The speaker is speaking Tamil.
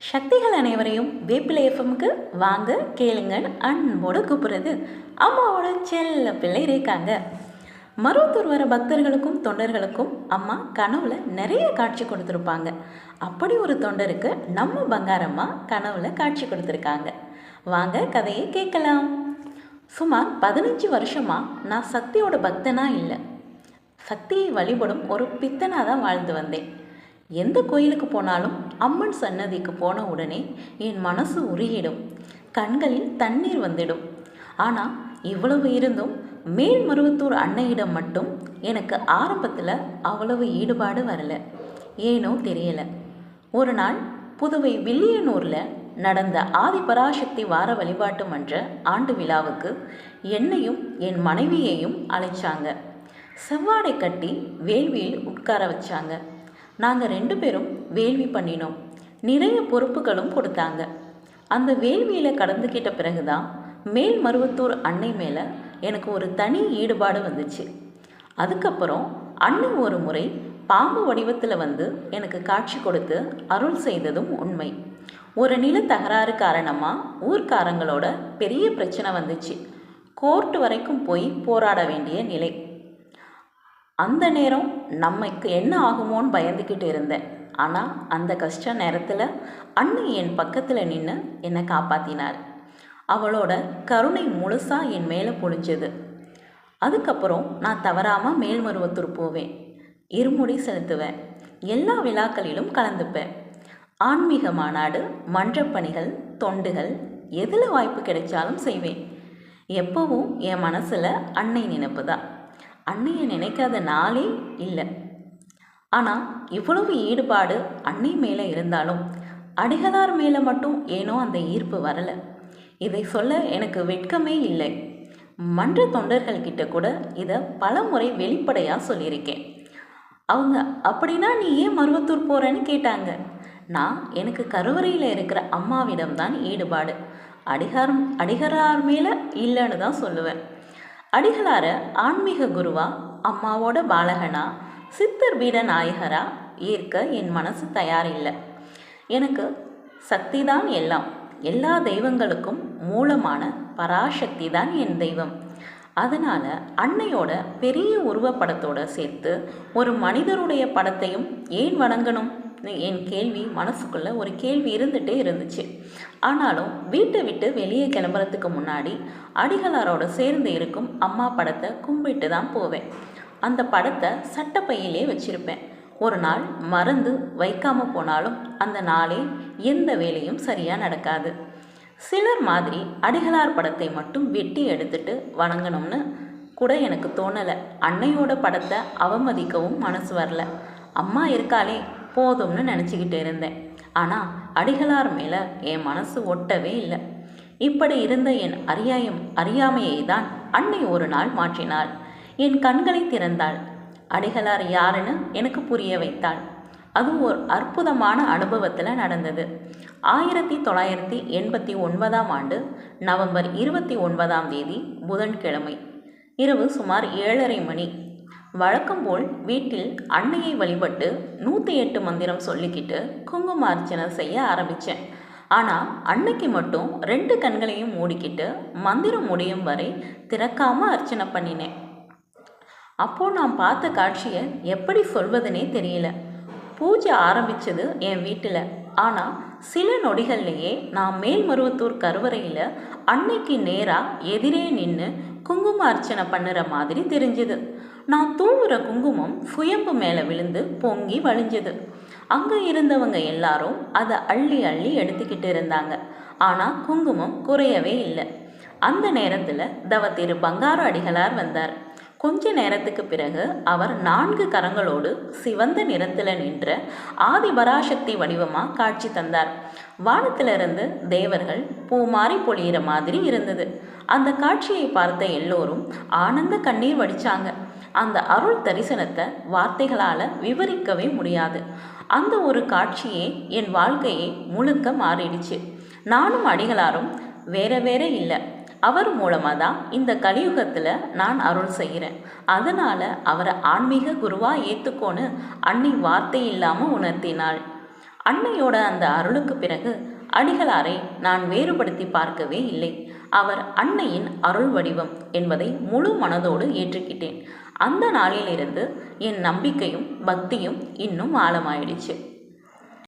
சக்திகள் அனைவரையும் வேப்பிலை எஃப்எம்க்கு வாங்க கேளுங்கள் அன்போடு கூப்பிடுறது அம்மாவோட செல்ல பிள்ளை ரேக்காங்க. மருவத்தூர் வர பக்தர்களுக்கும் தொண்டர்களுக்கும் அம்மா கனவுல நிறைய காட்சி கொடுத்துருப்பாங்க. அப்படி ஒரு தொண்டருக்கு நம்ம பங்காரம்மா கனவுல காட்சி கொடுத்துருக்காங்க. வாங்க கதையை கேட்கலாம். சுமார் 15 வருஷமாக நான் சக்தியோட பக்தனா இல்லை, சக்தியை வழிபடும் ஒரு பித்தனாக தான் வாழ்ந்து வந்தேன். எந்த கோயிலுக்கு போனாலும் அம்மன் சன்னதிக்கு போன உடனே என் மனசு உருகிடும், கண்களில் தண்ணீர் வந்துடும். ஆனால் இவ்வளவு இருந்தும் மேல்மருவத்தூர் அன்னையிடம் மட்டும் எனக்கு ஆரம்பத்தில் அவ்வளவு ஈடுபாடு வரல. ஏனோ தெரியல. ஒரு நாள் புதுவை வில்லியனூரில் நடந்த ஆதிபராசக்தி வார வழிபாட்டு மன்ற ஆண்டு விழாவுக்கு என்னையும் என் மனைவியையும் அழைச்சாங்க. செவ்வாடை கட்டி வேள்வியில் உட்கார வச்சாங்க. நாங்கள் 2 பேரும் வேள்வி பண்ணினோம். நிறைய பொறுப்புகளும் கொடுத்தாங்க. அந்த வேள்வியில் கடந்துக்கிட்ட பிறகுதான் மேல்மருவத்தூர் அன்னை மேலே எனக்கு ஒரு தனி ஈடுபாடு வந்துச்சு. அதுக்கப்புறம் அன்னை ஒரு முறை பாம்பு வடிவத்தில் வந்து எனக்கு காட்சி கொடுத்து அருள் செய்ததும் உண்மை. ஒரு நில தகராறு காரணமாக ஊர்க்காரங்களோட பெரிய பிரச்சனை வந்துச்சு. கோர்ட்டு வரைக்கும் போய் போராட வேண்டிய நிலை. அந்த நேரம் நமக்கு என்ன ஆகுமோன்னு பயந்துக்கிட்டு இருந்தேன். ஆனால் அந்த கஷ்ட நேரத்தில் அண்ணி என் பக்கத்தில் நின்று என்னை காப்பாற்றினார். அவளோட கருணை முழுசாக என் மேலே பொழிஞ்சது. அதுக்கப்புறம் நான் தவறாமல் மேல்மருவத்தூர் போவேன், இருமுடி செலுத்துவேன், எல்லா விழாக்களிலும் கலந்துப்பேன். ஆன்மீக மாநாடு, மன்றப்பணிகள், தொண்டுகள் எதில் வாய்ப்பு கிடைச்சாலும் செய்வேன். எப்போவும் என் மனசில் அன்னை நினைப்பு தான். அன்னையை நினைக்காத நாளே இல்லை. ஆனால் இவ்வளவு ஈடுபாடு அன்னை மேலே இருந்தாலும் அடிகளார் மேலே மட்டும் ஏனோ அந்த ஈர்ப்பு வரலை. இதை சொல்ல எனக்கு வெட்கமே இல்லை. மன்ற தொண்டர்கள்கிட்ட கூட இதை பல முறை வெளிப்படையாக சொல்லியிருக்கேன். அவங்க அப்படின்னா நீ ஏன் மருவத்தூர் போகிறேன்னு கேட்டாங்க. நான் எனக்கு கருவறையில் இருக்கிற அம்மாவிடம்தான் ஈடுபாடு, அடிகளார் மேலே இல்லைன்னு தான் சொல்லுவேன். அடிகளார ஆன்மீக குருவா, அம்மாவோட பாலகனா, சித்தர் பீட நாயகரா ஏற்க என் மனசு தயாரில்லை. எனக்கு சக்தி தான் எல்லாம். எல்லா தெய்வங்களுக்கும் மூலமான பராசக்தி தான் என் தெய்வம். அதனால் அன்னையோட பெரிய உருவப்படத்தோடு சேர்த்து ஒரு மனிதருடைய படத்தையும் ஏன் வணங்கணும்? என் கேள்வி மனசுக்குள்ளே ஒரு கேள்வி இருந்துகிட்டே இருந்துச்சு. ஆனாலும் வீட்டை விட்டு வெளியே கிளம்புறதுக்கு முன்னாடி அடிகளாரோட சேர்ந்து இருக்கும் அம்மா படத்தை கும்பிட்டு தான் போவேன். அந்த படத்தை சட்டப்பையிலே வச்சிருப்பேன். ஒரு நாள் மறந்து வைக்காமல் போனாலும் அந்த நாளே எந்த வேலையும் சரியாக நடக்காது. சிலர் மாதிரி அடிகளார் படத்தை மட்டும் வெட்டி எடுத்துட்டு வணங்கணும்னு கூட எனக்கு தோணலை. அன்னையோட படத்தை அவமதிக்கவும் மனசு வரல. அம்மா இருக்காளே போதும்னு நினச்சிக்கிட்டு இருந்தேன். ஆனால் அடிகளார் மேலே என் மனசு ஒட்டவே இல்லை. இப்படி இருந்த என் அறியாமையை தான் அன்னை ஒரு நாள் மாற்றினாள். என் கண்களை திறந்தாள். அடிகளார் யாருன்னு எனக்கு புரிய வைத்தாள். அது ஒரு அற்புதமான அனுபவத்தில் நடந்தது. 1989ஆம் ஆண்டு நவம்பர் 29ஆம் தேதி புதன்கிழமை இரவு சுமார் 7:30 மணி. வழக்கம்போல் வீட்டில் அன்னையை வழிபட்டு 108 மந்திரம் சொல்லிக்கிட்டு குங்கும அர்ச்சனை செய்ய ஆரம்பித்தேன். ஆனால் அன்னைக்கு மட்டும் 2 கண்களையும் மூடிக்கிட்டு மந்திரம் முடியும் வரை திறக்காமல் அர்ச்சனை பண்ணினேன். அப்போது நான் பார்த்த காட்சியை எப்படி சொல்வதுனே தெரியல. பூஜை ஆரம்பித்தது என் வீட்டில். ஆனால் சில நொடிகள்லேயே நான் மேல்மருவத்தூர் கருவறையில் அன்னைக்கு நேராக எதிரே நின்று குங்கும அர்ச்சனை பண்ணுற மாதிரி தெரிஞ்சுது. நான் தூவுற குங்குமம் சுயம்பு மேலே விழுந்து பொங்கி வழிஞ்சது. அங்கே இருந்தவங்க எல்லாரும் அதை அள்ளி அள்ளி எடுத்துக்கிட்டு இருந்தாங்க. ஆனால் குங்குமம் குறையவே இல்லை. அந்த நேரத்தில் திரு பங்காரு அடிகளார் வந்தார். கொஞ்ச நேரத்துக்கு பிறகு அவர் 4 கரங்களோடு சிவந்த நிறத்தில் நின்ற ஆதிபராசக்தி வடிவமாக காட்சி தந்தார். வானத்திலிருந்து தேவர்கள் பூமாரி பொழியிற மாதிரி இருந்தது. அந்த காட்சியை பார்த்த எல்லோரும் ஆனந்த கண்ணீர் வடித்தாங்க. அந்த அருள் தரிசனத்தை வார்த்தைகளால் விவரிக்கவே முடியாது. அந்த ஒரு காட்சியே என் வாழ்க்கையை முழுக்க மாறிடுச்சு. நானும் அடிகளாரும் வேற வேற இல்லை. அவர் மூலமாக தான் இந்த கலியுகத்தில் நான் அருள் செய்கிறேன். அதனால் அவரை ஆன்மீக குருவாக ஏற்றுக்கோன்னு அன்னை வார்த்தை இல்லாமல் உணர்த்தினாள். அன்னையோட அந்த அருளுக்கு பிறகு அடிகளாரை நான் வேறுபடுத்தி பார்க்கவே இல்லை. அவர் அன்னையின் அருள் வடிவம் என்பதை முழு மனதோடு ஏற்றுக்கிட்டேன். அந்த நாளிலிருந்து என் நம்பிக்கையும் பக்தியும் இன்னும் ஆழமாயிடுச்சு.